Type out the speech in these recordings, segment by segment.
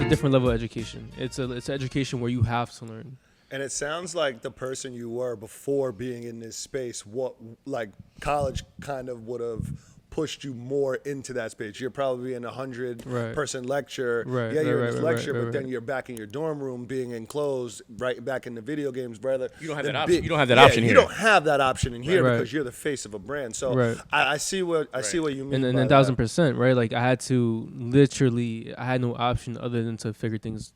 different level of education. It's an education where you have to learn. And it sounds like the person you were before being in this space, what like college kind of would have pushed you more into that space. You're probably in a 100-person lecture. Right. Yeah, you're in this Right, lecture, right, but then you're back in your dorm room being enclosed, right back in the video games, brother. You don't have that option. You don't have that option here. You don't have that option in here Right. because you're the face of a brand. So I see what you mean. And by 1,000%, right? Like I had to literally, I had no option other than to figure things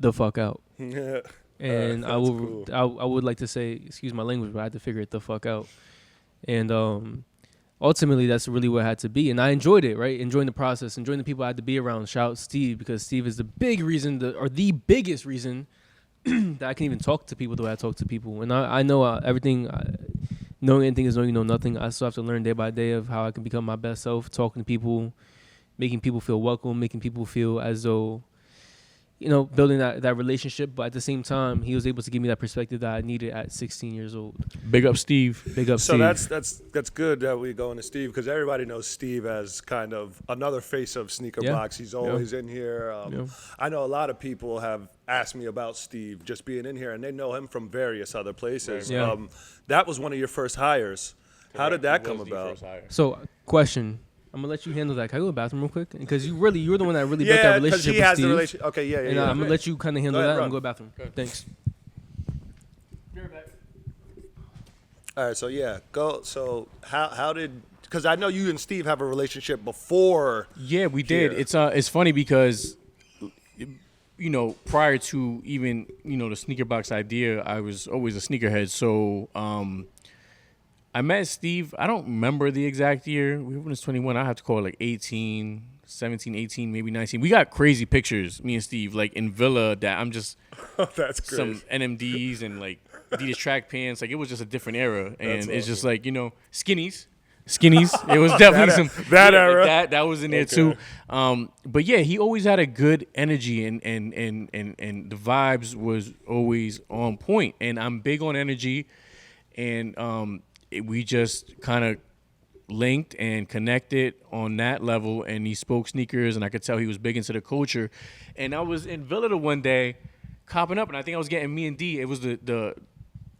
the fuck out. Yeah. And I would like to say, excuse my language, but I had to figure it the fuck out. And ultimately, that's really what it had to be. And I enjoyed it, right? Enjoying the process, enjoying the people I had to be around. Shout out Steve, because Steve is the big reason, or the biggest reason that I can even talk to people the way I talk to people. And I know everything, knowing anything is knowing you know nothing. I still have to learn day by day of how I can become my best self, talking to people, making people feel welcome, making people feel as though, you know, building that relationship. But at the same time, he was able to give me that perspective that I needed at 16 years old. Big up, Steve. Big up, So Steve. that's good that we go into Steve, because everybody knows Steve as kind of another face of Sneaker Box. He's always in here. I know a lot of people have asked me about Steve just being in here, and they know him from various other places. Yeah. That was one of your first hires. How did that come about? So, question. I'm gonna let you handle that. Can I go to the bathroom real quick? Because you're the one that really built that relationship he has with Steve. the relationship. Okay, yeah. And I'm gonna let you kind of handle that. Run. I'm gonna go to the bathroom. Thanks. All right, so yeah, go. So how did? Because I know you and Steve have a relationship before. Yeah, we did. It's funny because, you know, prior to even, you know, the sneaker box idea, I was always a sneakerhead. So I met Steve. I don't remember the exact year. We were 21. I have to call it like 18, 17, 18, maybe 19. We got crazy pictures, me and Steve, like in Villa, that I'm just That's crazy. some NMDs and like Adidas track pants. Like it was just a different era. And it's just like, you know, skinnies. It was definitely that era. That was in there too. But yeah, he always had a good energy and the vibes was always on point. And I'm big on energy, and we just kind of linked and connected on that level. And he spoke sneakers, and I could tell he was big into the culture. And I was in Villa one day, copping up, and I think I was getting me and D. It was the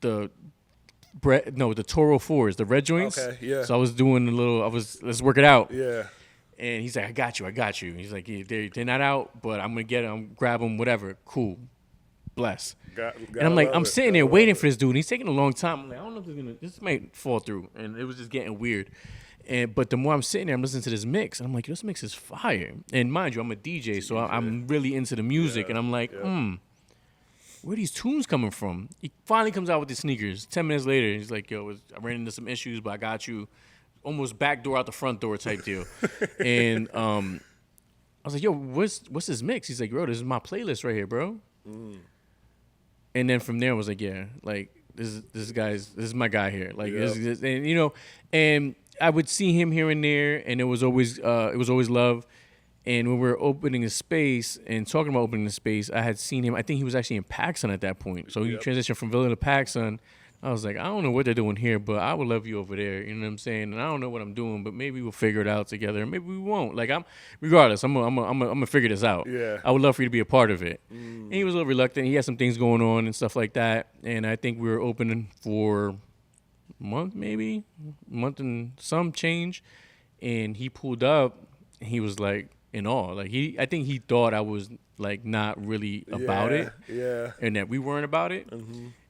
Toro 4s, the red joints. Okay, yeah. So I was doing let's work it out. Yeah. And he's like, I got you. He's like, yeah, they're not out, but I'm going to get them, grab them, whatever. Cool. Bless. And I'm like, I'm sitting there waiting for this dude, and he's taking a long time. I'm like, I don't know if this might fall through. And it was just getting weird. But the more I'm sitting there, I'm listening to this mix, and I'm like, this mix is fire. And mind you, I'm a DJ, so I'm really into the music. And I'm like, where are these tunes coming from? He finally comes out with the sneakers. 10 minutes later, he's like, yo, I ran into some issues, but I got you. Almost back door out the front door type deal. And I was like, yo, what's this mix? He's like, bro, this is my playlist right here, bro. And then from there, I was like, yeah, like this is my guy here. Like, and you know, and I would see him here and there, and it was always love. And when we were opening a space and talking about opening the space, I had seen him. I think he was actually in PacSun at that point. So he transitioned from Villa to PacSun. I was like, I don't know what they're doing here, but I would love you over there. You know what I'm saying? And I don't know what I'm doing, but maybe we'll figure it out together. Maybe we won't. Like regardless, I'm gonna figure this out. Yeah. I would love for you to be a part of it. And he was a little reluctant. He had some things going on and stuff like that. And I think we were opening for a month and some change. And he pulled up. And he was like in awe. Like I think he thought I was like not really about it. Yeah. And that we weren't about it.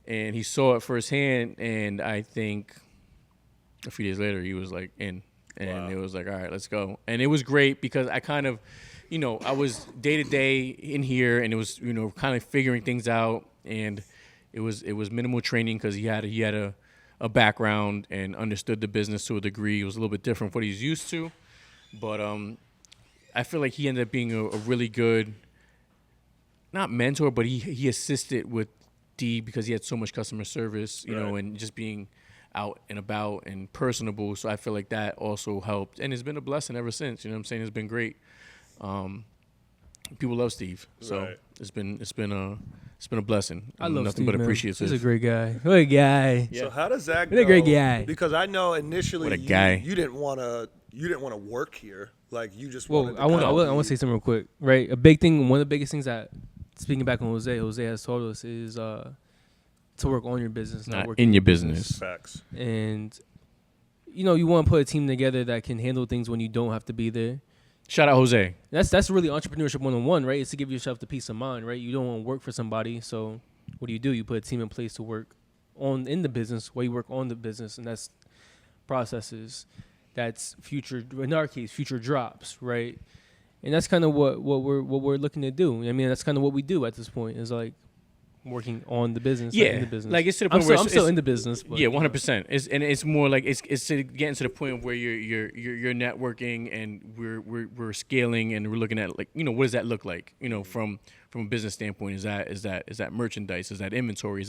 And he saw it firsthand, and I think a few days later he was like in, and it was like, all right, let's go. And it was great because I kind of, you know, I was day to day in here, and it was, you know, kind of figuring things out, and it was minimal training because he had a background and understood the business to a degree. It was a little bit different from what he's used to, but I feel like he ended up being a really good, not mentor, but he assisted with D because he had so much customer service, you know, and just being out and about and personable. So I feel like that also helped, and it's been a blessing ever since. You know what I'm saying? It's been great. People love Steve, so it's been a blessing. I love nothing Steve, but man. appreciative. He's a great guy. Great guy. So how does that go? He's a great guy. Because I know initially What a guy. you didn't want to you didn't want to work here. Like you just Well, wanted to I want to say something real quick, right? A big thing, one of the biggest things that, speaking back on Jose has told us is to work on your business, not work in your business. Facts. And you want to put a team together that can handle things when you don't have to be there. Shout out Jose. That's really entrepreneurship 101, right? It's to give yourself the peace of mind, right? You don't want to work for somebody, so what do? You put a team in place to work in the business while you work on the business, and that's processes. That's future, in our case, future drops, right? And that's kind of what we're looking to do. I mean, that's kind of what we do at this point, is like working on the business. Yeah, in the business. like it's to the point I'm still in the business. But, 100%. It's more like it's getting to the point where you're networking and we're scaling and we're looking at like what does that look like? From a business standpoint, is that merchandise? Is that inventory?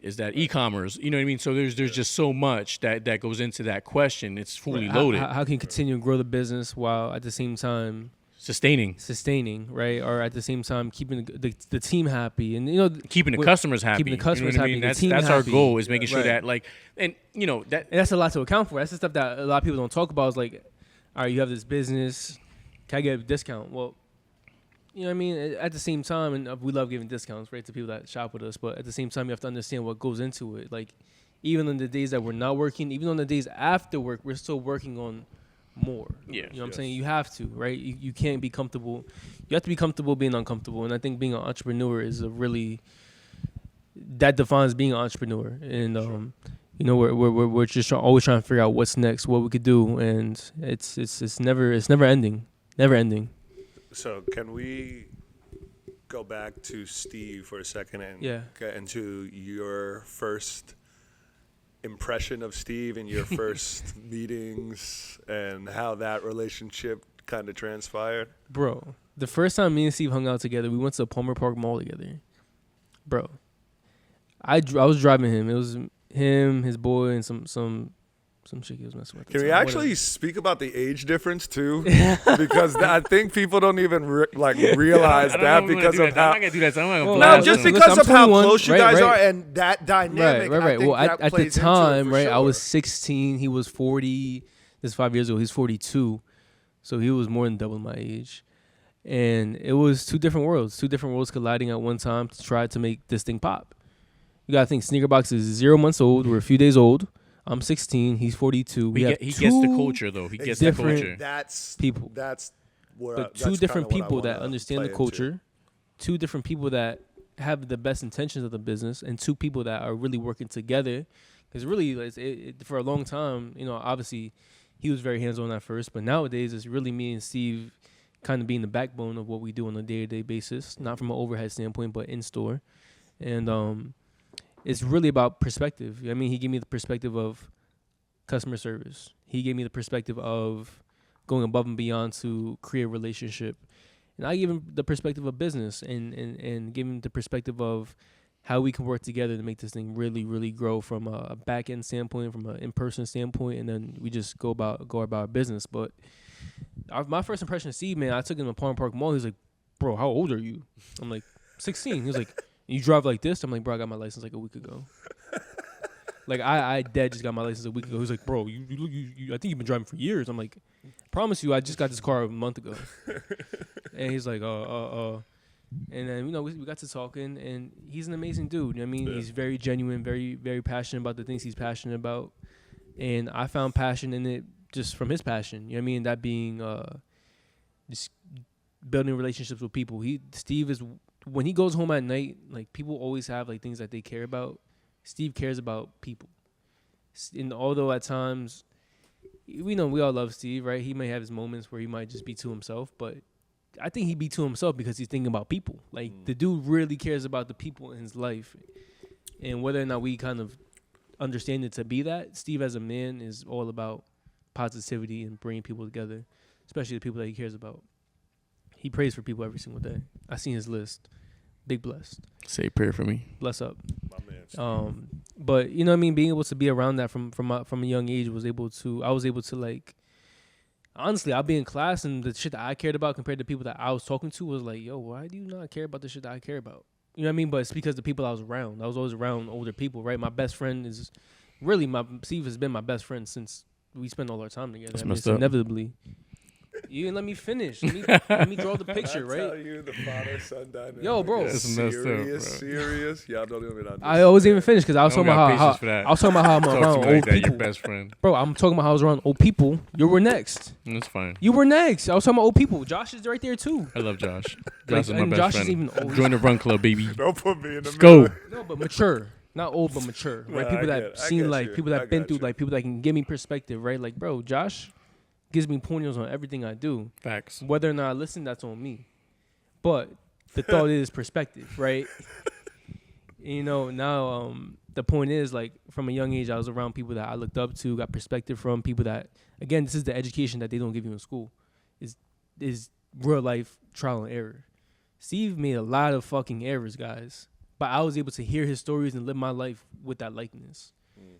Is that e-commerce? You know what I mean? So there's just so much that goes into that question. It's fully loaded. How can you continue to grow the business while at the same time sustaining, right? Or at the same time keeping the team happy and keeping the customers happy. Keeping the customers happy. That's our goal, is making sure that like and that's a lot to account for. That's the stuff that a lot of people don't talk about. Is like, all right, you have this business, can I get a discount? Well, you know what I mean? At the same time, and we love giving discounts, right, to people that shop with us, but at the same time, you have to understand what goes into it. Like, even on the days that we're not working, even on the days after work, we're still working on more. Yeah. You know what I'm saying? You have to, right? You can't be comfortable. You have to be comfortable being uncomfortable. And I think being an entrepreneur is that defines being an entrepreneur. And, we're just always trying to figure out what's next, what we could do. And it's never ending. Never ending. So can we go back to Steve for a second and get into your first impression of Steve and your first meetings and how that relationship kind of transpired? Bro, the first time me and Steve hung out together, we went to Palmer Park Mall together. Bro, I was driving him. It was him, his boy, and some chick he was messing with. Can we actually speak about the age difference too? Because I think people don't even realize that because of how. I'm not gonna do that. So I'm no, just because of how close you guys are and that dynamic. Right. Well, at the time, right, sure. I was 16. He was 40. This is 5 years ago. He's 42, so he was more than double my age. And it was two different worlds colliding at one time to try to make this thing pop. You gotta think, Sneaker Box is 0 months old. We're a few days old. I'm 16. He's 42. He gets the culture, though. He gets the culture. That's people. That's where. But two different people that understand the culture. Two different people that have the best intentions of the business, and two people that are really working together. Because really, for a long time, obviously, he was very hands-on at first, but nowadays it's really me and Steve kind of being the backbone of what we do on a day-to-day basis, not from an overhead standpoint, but in store, and it's really about perspective. I mean, he gave me the perspective of customer service. He gave me the perspective of going above and beyond to create a relationship. And I gave him the perspective of business and gave him the perspective of how we can work together to make this thing really, really grow from a back-end standpoint, from an in-person standpoint, and then we just go about our business. But my first impression of Steve, man, I took him to Palm Park Mall. He was like, bro, how old are you? I'm like, 16. He was like, you drive like this? I'm like, bro, I got my license like a week ago. Like, I just got my license a week ago. He was like, bro, you I think you've been driving for years. I'm like, promise you, I just got this car a month ago. And he's like, And then, we got to talking, and he's an amazing dude. You know what I mean? Yeah. He's very genuine, very, very passionate about the things he's passionate about. And I found passion in it just from his passion. You know what I mean? That being just building relationships with people. Steve is... When he goes home at night, like, people always have like things that they care about. Steve cares about people. And although at times, we all love Steve, right? He may have his moments where he might just be to himself, but I think he'd be to himself because he's thinking about people. Like, the dude really cares about the people in his life. And whether or not we kind of understand it to be that, Steve as a man is all about positivity and bringing people together, especially the people that he cares about. He prays for people every single day. I seen his list. Big blessed. Say a prayer for me. Bless up. My man. But you know what I mean, being able to be around that from a young age I was able to like, honestly, I'll be in class and the shit that I cared about compared to people that I was talking to was like, yo, why do you not care about the shit that I care about? You know what I mean? But it's because the people I was around. I was always around older people, right? My best friend is really Steve has been my best friend since we spend all our time together. That's I mean, messed it's up. inevitably. You didn't let me finish. Let me draw the picture, I tell right? you, the father-son dynamic. Yo, bro. is That's messed up, serious, bro. serious. Y'all don't even understand. I wasn't even finished because I was I don't talking about got patience for that. I was talking about how I'm Talk to around me old like that, people. your best friend. Bro, I'm talking about how I was around old people. You were next. That's fine. You were next. I was talking about old people. Josh is right there too. I love Josh. Like, Josh is my and best Josh friend. is even old. Join the run club, baby. Don't put me in the Let's middle. go. No, but mature. Not old, but mature. Right? Nah, People I that get seen you. life, people I that been got through you. like, people that can give me perspective, right? Like, bro, Josh gives me pointers on everything I do. Facts. Whether or not I listen, that's on me. But the thought is perspective, right? You know, now the point is, like, from a young age, I was around people that I looked up to, got perspective from, people that, again, this is the education that they don't give you in school, is real life trial and error. Steve made a lot of fucking errors, guys, but I was able to hear his stories and live my life with that likeness.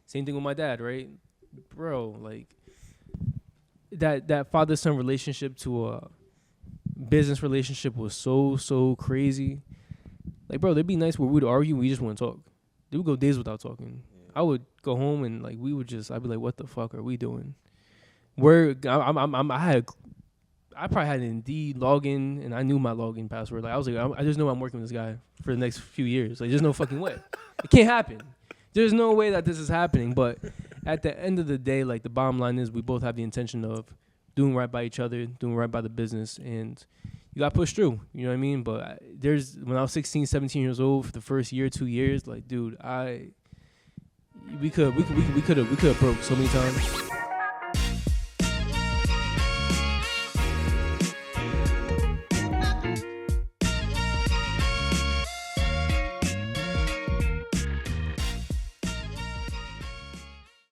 Same thing with my dad, right? Bro, like, that father-son relationship to a business relationship was so crazy. Like, bro, there'd be nights where we'd argue, we just wouldn't talk. They would go days without talking. I would go home and like I'd be like, what the fuck are we doing? I probably had an Indeed login and I knew my login password. Like, I was like, I just know I'm working with this guy for the next few years. Like, there's no fucking way. It can't happen. There's no way that this is happening. But at the end of the day, like, the bottom line is we both have the intention of doing right by each other, doing right by the business, and you got pushed through. You know what I mean? But when I was 16, 17 years old, for the first year, 2 years, like, dude, we could have broke so many times.